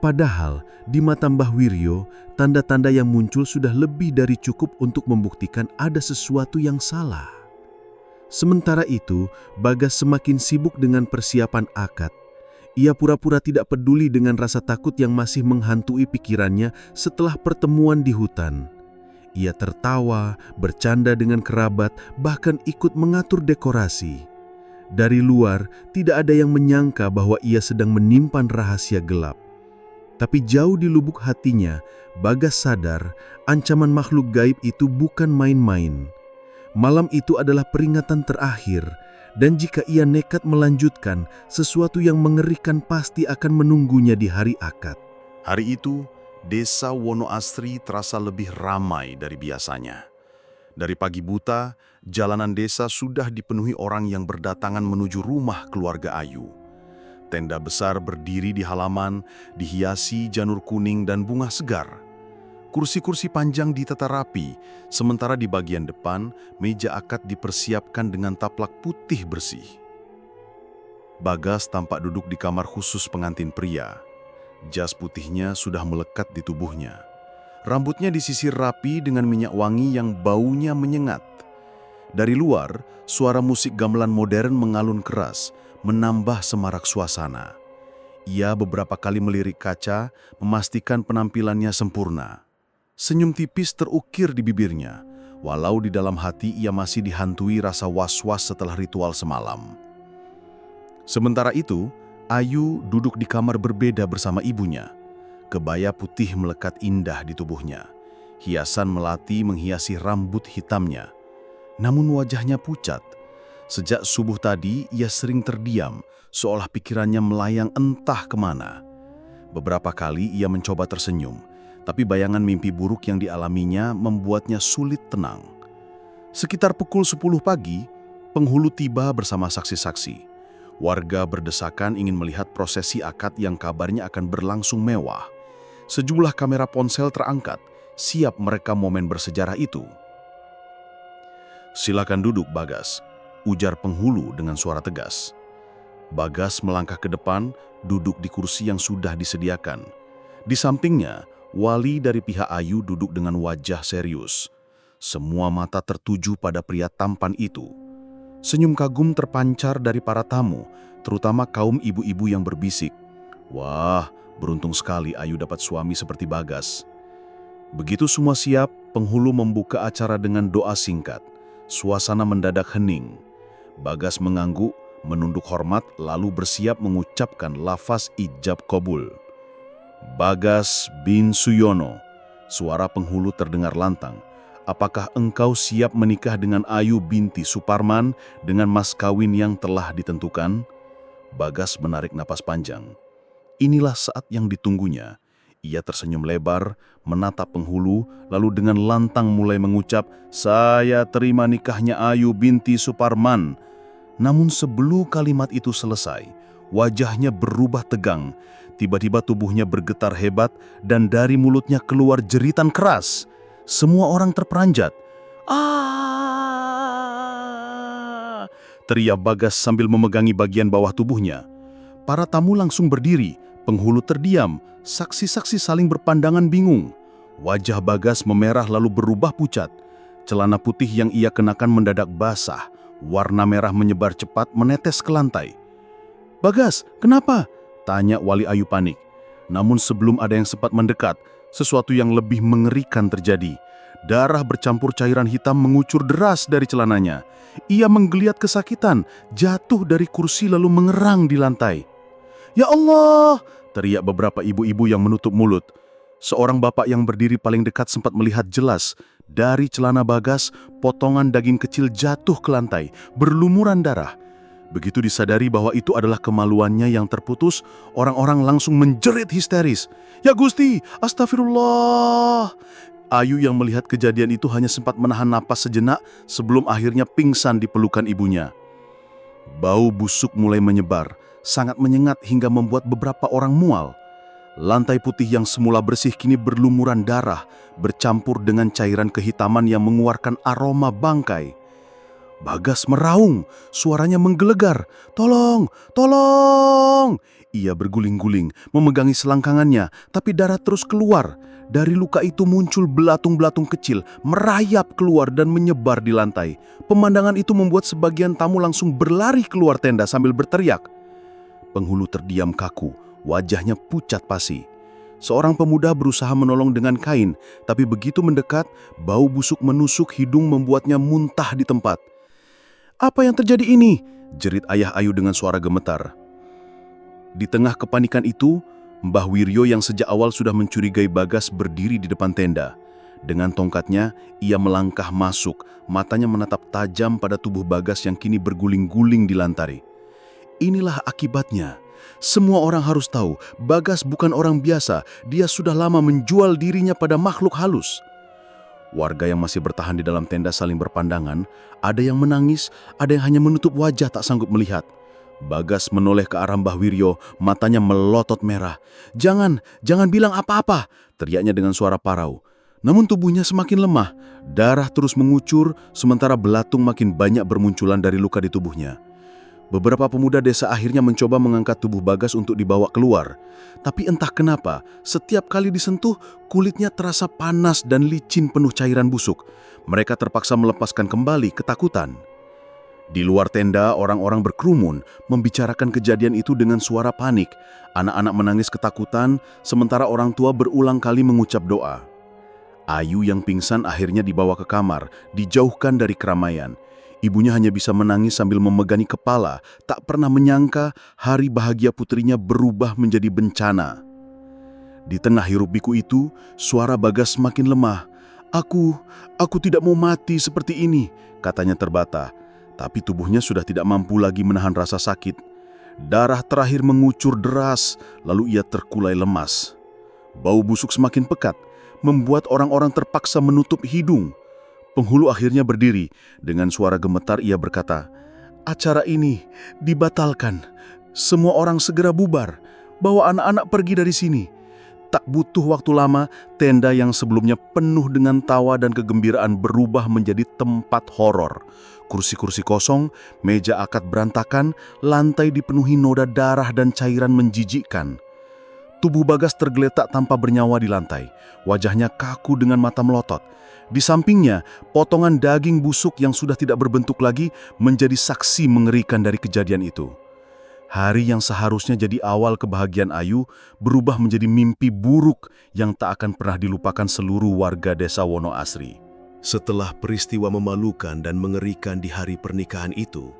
Padahal, di mata Mbah Wiryo, tanda-tanda yang muncul sudah lebih dari cukup untuk membuktikan ada sesuatu yang salah. Sementara itu, Bagas semakin sibuk dengan persiapan akad. Ia pura-pura tidak peduli dengan rasa takut yang masih menghantui pikirannya setelah pertemuan di hutan. Ia tertawa, bercanda dengan kerabat, bahkan ikut mengatur dekorasi. Dari luar, tidak ada yang menyangka bahwa ia sedang menyimpan rahasia gelap. Tapi jauh di lubuk hatinya, Bagas sadar ancaman makhluk gaib itu bukan main-main. Malam itu adalah peringatan terakhir, dan jika ia nekat melanjutkan, sesuatu yang mengerikan pasti akan menunggunya di hari akad. Hari itu, desa Wonoasri terasa lebih ramai dari biasanya. Dari pagi buta, jalanan desa sudah dipenuhi orang yang berdatangan menuju rumah keluarga Ayu. Tenda besar berdiri di halaman, dihiasi janur kuning dan bunga segar. Kursi-kursi panjang ditata rapi, sementara di bagian depan, meja akad dipersiapkan dengan taplak putih bersih. Bagas tampak duduk di kamar khusus pengantin pria. Jas putihnya sudah melekat di tubuhnya. Rambutnya disisir rapi dengan minyak wangi yang baunya menyengat. Dari luar, suara musik gamelan modern mengalun keras, menambah semarak suasana. Ia beberapa kali melirik kaca, memastikan penampilannya sempurna. Senyum tipis terukir di bibirnya, walau di dalam hati ia masih dihantui rasa was-was setelah ritual semalam. Sementara itu, Ayu duduk di kamar berbeda bersama ibunya. Kebaya putih melekat indah di tubuhnya. Hiasan melati menghiasi rambut hitamnya. Namun wajahnya pucat. Sejak subuh tadi, ia sering terdiam, seolah pikirannya melayang entah kemana. Beberapa kali ia mencoba tersenyum, tapi bayangan mimpi buruk yang dialaminya membuatnya sulit tenang. Sekitar pukul 10 pagi, penghulu tiba bersama saksi-saksi. Warga berdesakan ingin melihat prosesi akad yang kabarnya akan berlangsung mewah. Sejumlah kamera ponsel terangkat, siap merekam momen bersejarah itu. "Silakan duduk, Bagas," ujar penghulu dengan suara tegas. Bagas melangkah ke depan, duduk di kursi yang sudah disediakan. Di sampingnya, wali dari pihak Ayu duduk dengan wajah serius. Semua mata tertuju pada pria tampan itu. Senyum kagum terpancar dari para tamu, terutama kaum ibu-ibu yang berbisik, "Wah, beruntung sekali Ayu dapat suami seperti Bagas." Begitu semua siap, penghulu membuka acara dengan doa singkat. Suasana mendadak hening. Bagas mengangguk, menunduk hormat, lalu bersiap mengucapkan lafaz ijab qabul. "Bagas bin Suyono," suara penghulu terdengar lantang. "Apakah engkau siap menikah dengan Ayu binti Suparman dengan mas kawin yang telah ditentukan?" Bagas menarik napas panjang. Inilah saat yang ditunggunya. Ia tersenyum lebar, menatap penghulu, lalu dengan lantang mulai mengucap, "Saya terima nikahnya Ayu binti Suparman." Namun sebelum kalimat itu selesai, wajahnya berubah tegang. Tiba-tiba tubuhnya bergetar hebat dan dari mulutnya keluar jeritan keras. Semua orang terperanjat. "Ah!" teriak Bagas sambil memegangi bagian bawah tubuhnya. Para tamu langsung berdiri, penghulu terdiam, saksi-saksi saling berpandangan bingung. Wajah Bagas memerah lalu berubah pucat. Celana putih yang ia kenakan mendadak basah, warna merah menyebar cepat menetes ke lantai. "Bagas, kenapa?" tanya wali Ayu panik. Namun sebelum ada yang sempat mendekat, sesuatu yang lebih mengerikan terjadi. Darah bercampur cairan hitam mengucur deras dari celananya. Ia menggeliat kesakitan, jatuh dari kursi lalu mengerang di lantai. "Ya Allah!" teriak beberapa ibu-ibu yang menutup mulut. Seorang bapak yang berdiri paling dekat sempat melihat jelas. Dari celana Bagas, potongan daging kecil jatuh ke lantai, berlumuran darah. Begitu disadari bahwa itu adalah kemaluannya yang terputus, orang-orang langsung menjerit histeris. "Ya Gusti, astagfirullah!" Ayu yang melihat kejadian itu hanya sempat menahan napas sejenak sebelum akhirnya pingsan di pelukan ibunya. Bau busuk mulai menyebar, sangat menyengat hingga membuat beberapa orang mual. Lantai putih yang semula bersih kini berlumuran darah, bercampur dengan cairan kehitaman yang mengeluarkan aroma bangkai. Bagas meraung, suaranya menggelegar. "Tolong! Tolong!" Ia berguling-guling, memegangi selangkangannya, tapi darah terus keluar. Dari luka itu muncul belatung-belatung kecil, merayap keluar dan menyebar di lantai. Pemandangan itu membuat sebagian tamu langsung berlari keluar tenda sambil berteriak. Penghulu terdiam kaku, wajahnya pucat pasi. Seorang pemuda berusaha menolong dengan kain, tapi begitu mendekat, bau busuk menusuk hidung membuatnya muntah di tempat. "Apa yang terjadi ini?" jerit ayah Ayu dengan suara gemetar. Di tengah kepanikan itu, Mbah Wiryo yang sejak awal sudah mencurigai Bagas berdiri di depan tenda. Dengan tongkatnya, ia melangkah masuk, matanya menatap tajam pada tubuh Bagas yang kini berguling-guling di lantai. Inilah akibatnya. Semua orang harus tahu, Bagas bukan orang biasa, dia sudah lama menjual dirinya pada makhluk halus. Warga yang masih bertahan di dalam tenda saling berpandangan, ada yang menangis, ada yang hanya menutup wajah tak sanggup melihat. Bagas menoleh ke arah Mbah Wiryo, matanya melotot merah. Jangan bilang apa-apa," teriaknya dengan suara parau. Namun tubuhnya semakin lemah, darah terus mengucur, sementara belatung makin banyak bermunculan dari luka di tubuhnya. Beberapa pemuda desa akhirnya mencoba mengangkat tubuh Bagas untuk dibawa keluar. Tapi entah kenapa, setiap kali disentuh, kulitnya terasa panas dan licin penuh cairan busuk. Mereka terpaksa melepaskan kembali ketakutan. Di luar tenda, orang-orang berkerumun, membicarakan kejadian itu dengan suara panik. Anak-anak menangis ketakutan, sementara orang tua berulang kali mengucap doa. Ayu yang pingsan akhirnya dibawa ke kamar, dijauhkan dari keramaian. Ibunya hanya bisa menangis sambil memegangi kepala, tak pernah menyangka hari bahagia putrinya berubah menjadi bencana. Di tengah hiruk-pikuk itu, suara Bagas semakin lemah. Aku tidak mau mati seperti ini," katanya terbata. Tapi tubuhnya sudah tidak mampu lagi menahan rasa sakit. Darah terakhir mengucur deras, lalu ia terkulai lemas. Bau busuk semakin pekat, membuat orang-orang terpaksa menutup hidung. Penghulu akhirnya berdiri. Dengan suara gemetar ia berkata, "Acara ini dibatalkan. Semua orang segera bubar. Bawa anak-anak pergi dari sini." Tak butuh waktu lama, tenda yang sebelumnya penuh dengan tawa dan kegembiraan berubah menjadi tempat horor. Kursi-kursi kosong, meja akad berantakan, lantai dipenuhi noda darah dan cairan menjijikkan. Tubuh Bagas tergeletak tanpa bernyawa di lantai. Wajahnya kaku dengan mata melotot. Di sampingnya, potongan daging busuk yang sudah tidak berbentuk lagi menjadi saksi mengerikan dari kejadian itu. Hari yang seharusnya jadi awal kebahagiaan Ayu berubah menjadi mimpi buruk yang tak akan pernah dilupakan seluruh warga desa Wonoasri. Setelah peristiwa memalukan dan mengerikan di hari pernikahan itu,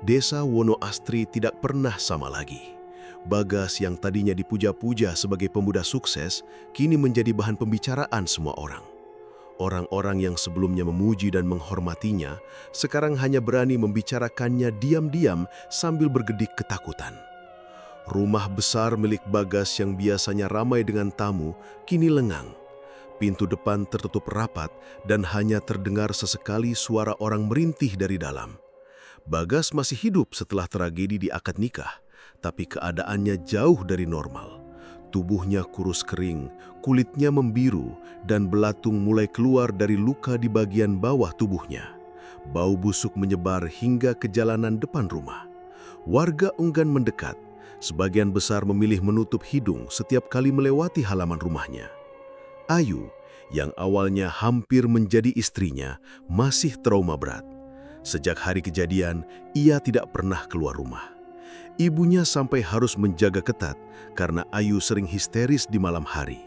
desa Wonoasri tidak pernah sama lagi. Bagas yang tadinya dipuja-puja sebagai pemuda sukses, kini menjadi bahan pembicaraan semua orang. Orang-orang yang sebelumnya memuji dan menghormatinya, sekarang hanya berani membicarakannya diam-diam sambil bergedik ketakutan. Rumah besar milik Bagas yang biasanya ramai dengan tamu, kini lengang. Pintu depan tertutup rapat dan hanya terdengar sesekali suara orang merintih dari dalam. Bagas masih hidup setelah tragedi di akad nikah, tapi keadaannya jauh dari normal. Tubuhnya kurus kering, kulitnya membiru, dan belatung mulai keluar dari luka di bagian bawah tubuhnya. Bau busuk menyebar hingga ke jalanan depan rumah. Warga enggan mendekat, sebagian besar memilih menutup hidung setiap kali melewati halaman rumahnya. Ayu, yang awalnya hampir menjadi istrinya, masih trauma berat. Sejak hari kejadian, ia tidak pernah keluar rumah. Ibunya sampai harus menjaga ketat karena Ayu sering histeris di malam hari.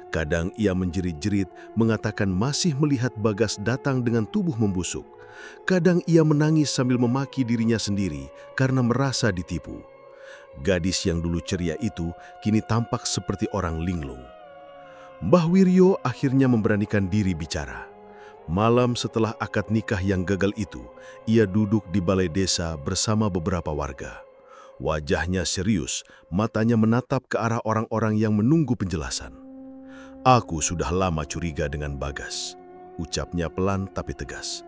Kadang ia menjerit-jerit mengatakan masih melihat Bagas datang dengan tubuh membusuk. Kadang ia menangis sambil memaki dirinya sendiri karena merasa ditipu. Gadis yang dulu ceria itu kini tampak seperti orang linglung. Mbah Wiryo akhirnya memberanikan diri bicara. Malam setelah akad nikah yang gagal itu, ia duduk di balai desa bersama beberapa warga. Wajahnya serius, matanya menatap ke arah orang-orang yang menunggu penjelasan. "Aku sudah lama curiga dengan Bagas," ucapnya pelan tapi tegas.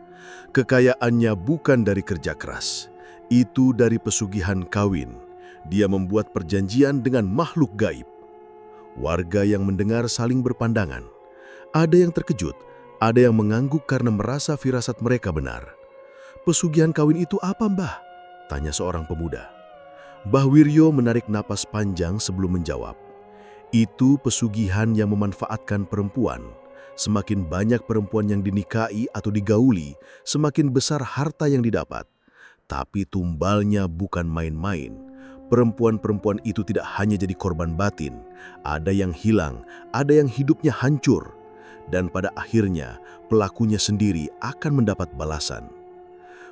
"Kekayaannya bukan dari kerja keras, itu dari pesugihan kawin. Dia membuat perjanjian dengan makhluk gaib." Warga yang mendengar saling berpandangan. Ada yang terkejut, ada yang mengangguk karena merasa firasat mereka benar. "Pesugihan kawin itu apa, Mbah?" tanya seorang pemuda. Mbah Wiryo menarik napas panjang sebelum menjawab. "Itu pesugihan yang memanfaatkan perempuan. Semakin banyak perempuan yang dinikahi atau digauli, semakin besar harta yang didapat. Tapi tumbalnya bukan main-main. Perempuan-perempuan itu tidak hanya jadi korban batin, ada yang hilang, ada yang hidupnya hancur. Dan pada akhirnya, pelakunya sendiri akan mendapat balasan."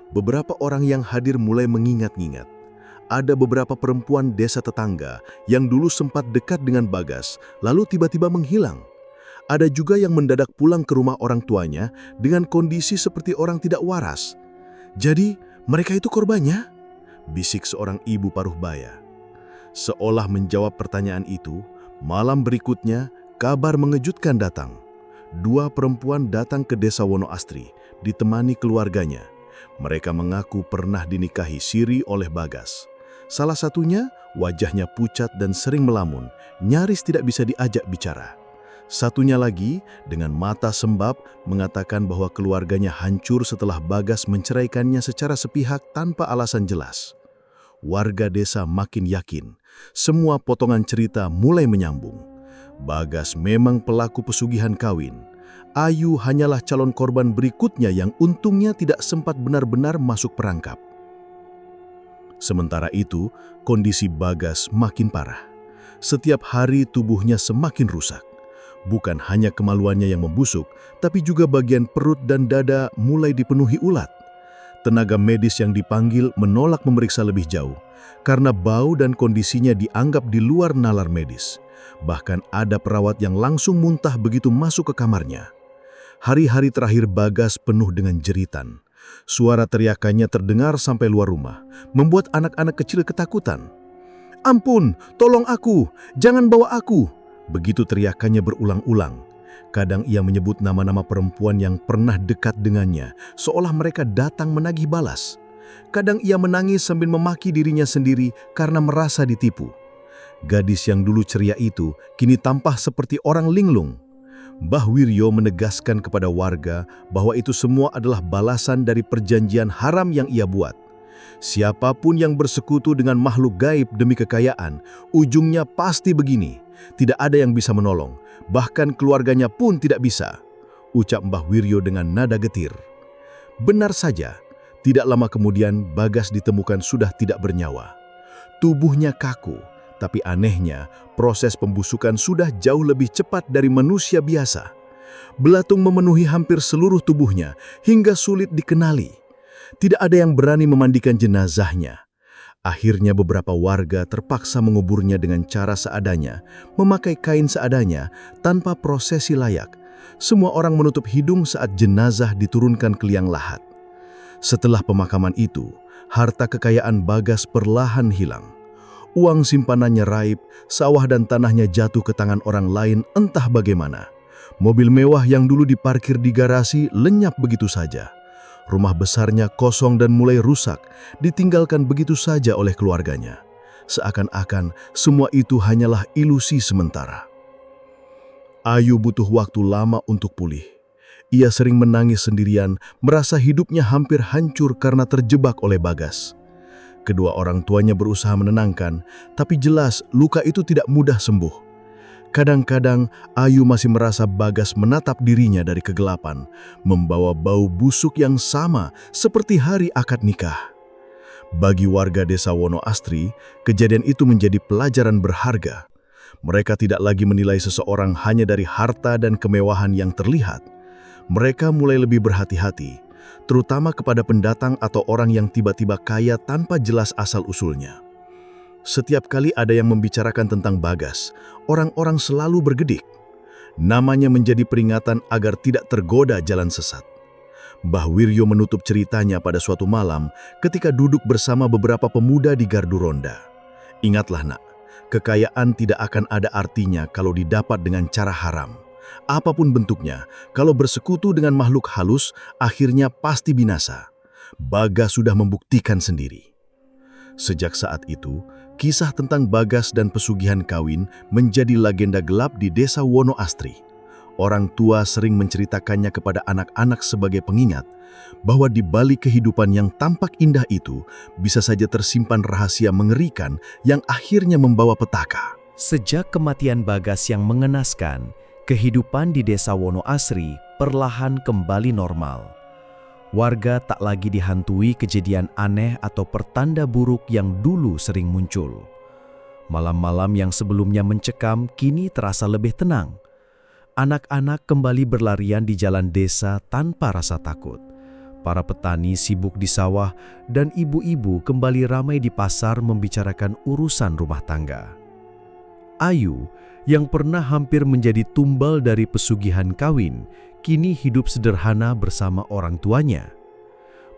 Beberapa orang yang hadir mulai mengingat-ingat. ada beberapa perempuan desa tetangga yang dulu sempat dekat dengan Bagas, lalu tiba-tiba menghilang. Ada juga yang mendadak pulang ke rumah orang tuanya dengan kondisi seperti orang tidak waras. Jadi, mereka itu korbannya? Bisik seorang ibu paruh baya. Seolah menjawab pertanyaan itu, malam berikutnya kabar mengejutkan datang. 2 perempuan datang ke desa Wonoastri, ditemani keluarganya. Mereka mengaku pernah dinikahi siri oleh Bagas. Salah satunya, wajahnya pucat dan sering melamun, nyaris tidak bisa diajak bicara. Satunya lagi, dengan mata sembab, mengatakan bahwa keluarganya hancur setelah Bagas menceraikannya secara sepihak tanpa alasan jelas. Warga desa makin yakin, semua potongan cerita mulai menyambung. Bagas memang pelaku pesugihan kawin. Ayu hanyalah calon korban berikutnya yang untungnya tidak sempat benar-benar masuk perangkap. Sementara itu, kondisi Bagas makin parah. Setiap hari tubuhnya semakin rusak. Bukan hanya kemaluannya yang membusuk, tapi juga bagian perut dan dada mulai dipenuhi ulat. Tenaga medis yang dipanggil menolak memeriksa lebih jauh, karena bau dan kondisinya dianggap di luar nalar medis. Bahkan ada perawat yang langsung muntah begitu masuk ke kamarnya. Hari-hari terakhir Bagas penuh dengan jeritan. Suara teriakannya terdengar sampai luar rumah, membuat anak-anak kecil ketakutan. "Ampun, tolong aku, jangan bawa aku!" Begitu teriakannya berulang-ulang. Kadang ia menyebut nama-nama perempuan yang pernah dekat dengannya, seolah mereka datang menagih balas. Kadang ia menangis sambil memaki dirinya sendiri karena merasa ditipu. Gadis yang dulu ceria itu kini tampak seperti orang linglung. Mbah Wiryo menegaskan kepada warga bahwa itu semua adalah balasan dari perjanjian haram yang ia buat. Siapapun yang bersekutu dengan makhluk gaib demi kekayaan, ujungnya pasti begini. Tidak ada yang bisa menolong, bahkan keluarganya pun tidak bisa, ucap Mbah Wiryo dengan nada getir. Benar saja, tidak lama kemudian Bagas ditemukan sudah tidak bernyawa. Tubuhnya kaku, tapi anehnya proses pembusukan sudah jauh lebih cepat dari manusia biasa. Belatung memenuhi hampir seluruh tubuhnya hingga sulit dikenali. Tidak ada yang berani memandikan jenazahnya. Akhirnya beberapa warga terpaksa menguburnya dengan cara seadanya, memakai kain seadanya tanpa prosesi layak. Semua orang menutup hidung saat jenazah diturunkan ke liang lahat. Setelah pemakaman itu, harta kekayaan Bagas perlahan hilang. Uang simpanannya raib, sawah dan tanahnya jatuh ke tangan orang lain entah bagaimana. Mobil mewah yang dulu diparkir di garasi lenyap begitu saja. Rumah besarnya kosong dan mulai rusak, ditinggalkan begitu saja oleh keluarganya. Seakan-akan semua itu hanyalah ilusi sementara. Ayu butuh waktu lama untuk pulih. Ia sering menangis sendirian, merasa hidupnya hampir hancur karena terjebak oleh Bagas. Kedua orang tuanya berusaha menenangkan, tapi jelas luka itu tidak mudah sembuh. Kadang-kadang Ayu masih merasa Bagas menatap dirinya dari kegelapan, membawa bau busuk yang sama seperti hari akad nikah. Bagi warga desa Wonoastri, kejadian itu menjadi pelajaran berharga. Mereka tidak lagi menilai seseorang hanya dari harta dan kemewahan yang terlihat. Mereka mulai lebih berhati-hati, terutama kepada pendatang atau orang yang tiba-tiba kaya tanpa jelas asal-usulnya. Setiap kali ada yang membicarakan tentang Bagas, orang-orang selalu bergedik. Namanya menjadi peringatan agar tidak tergoda jalan sesat. Mbah Wiryo menutup ceritanya pada suatu malam ketika duduk bersama beberapa pemuda di gardu ronda. Ingatlah nak, kekayaan tidak akan ada artinya kalau didapat dengan cara haram. Apapun bentuknya, kalau bersekutu dengan makhluk halus, akhirnya pasti binasa. Bagas sudah membuktikan sendiri. Sejak saat itu, kisah tentang Bagas dan pesugihan kawin menjadi legenda gelap di desa Wonoastri. Orang tua sering menceritakannya kepada anak-anak sebagai pengingat bahwa di balik kehidupan yang tampak indah itu bisa saja tersimpan rahasia mengerikan yang akhirnya membawa petaka. Sejak kematian Bagas yang mengenaskan, kehidupan di desa Wonoastri perlahan kembali normal. Warga tak lagi dihantui kejadian aneh atau pertanda buruk yang dulu sering muncul. Malam-malam yang sebelumnya mencekam kini terasa lebih tenang. Anak-anak kembali berlarian di jalan desa tanpa rasa takut. Para petani sibuk di sawah dan ibu-ibu kembali ramai di pasar membicarakan urusan rumah tangga. Ayu, yang pernah hampir menjadi tumbal dari pesugihan kawin, kini hidup sederhana bersama orang tuanya.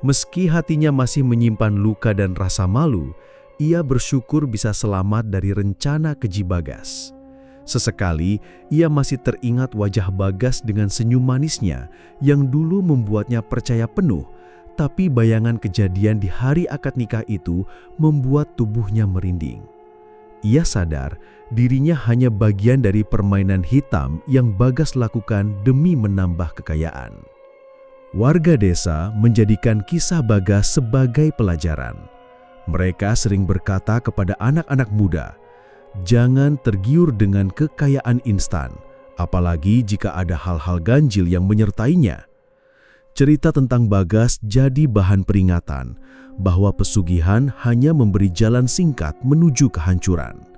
Meski hatinya masih menyimpan luka dan rasa malu, ia bersyukur bisa selamat dari rencana keji Bagas. Sesekali, ia masih teringat wajah Bagas dengan senyum manisnya yang dulu membuatnya percaya penuh, tapi bayangan kejadian di hari akad nikah itu membuat tubuhnya merinding. Ia sadar dirinya hanya bagian dari permainan hitam yang Bagas lakukan demi menambah kekayaan. Warga desa menjadikan kisah Bagas sebagai pelajaran. Mereka sering berkata kepada anak-anak muda, "Jangan tergiur dengan kekayaan instan, apalagi jika ada hal-hal ganjil yang menyertainya." Cerita tentang Bagas jadi bahan peringatan bahwa pesugihan hanya memberi jalan singkat menuju kehancuran.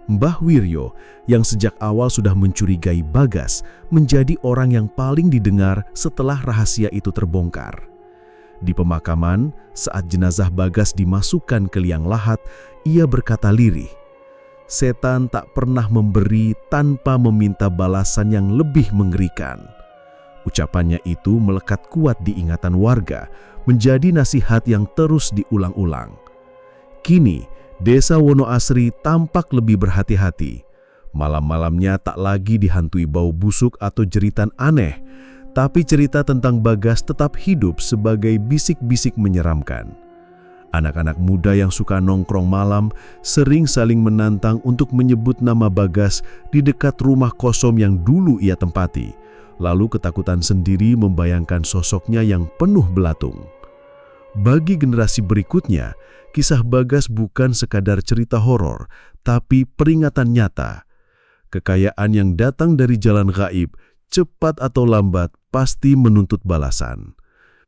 Mbah Wiryo yang sejak awal sudah mencurigai Bagas menjadi orang yang paling didengar setelah rahasia itu terbongkar. Di pemakaman, saat jenazah Bagas dimasukkan ke liang lahat, ia berkata lirih, "Setan tak pernah memberi tanpa meminta balasan yang lebih mengerikan." Ucapannya itu melekat kuat di ingatan warga, menjadi nasihat yang terus diulang-ulang. Kini, Desa Wonoasri tampak lebih berhati-hati. Malam-malamnya tak lagi dihantui bau busuk atau jeritan aneh, tapi cerita tentang Bagas tetap hidup sebagai bisik-bisik menyeramkan. Anak-anak muda yang suka nongkrong malam sering saling menantang untuk menyebut nama Bagas di dekat rumah kosong yang dulu ia tempati, lalu ketakutan sendiri membayangkan sosoknya yang penuh belatung. Bagi generasi berikutnya, kisah Bagas bukan sekadar cerita horor, tapi peringatan nyata. Kekayaan yang datang dari jalan gaib, cepat atau lambat, pasti menuntut balasan.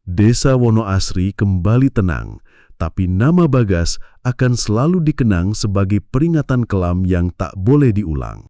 Desa Wonoasri kembali tenang, tapi nama Bagas akan selalu dikenang sebagai peringatan kelam yang tak boleh diulang.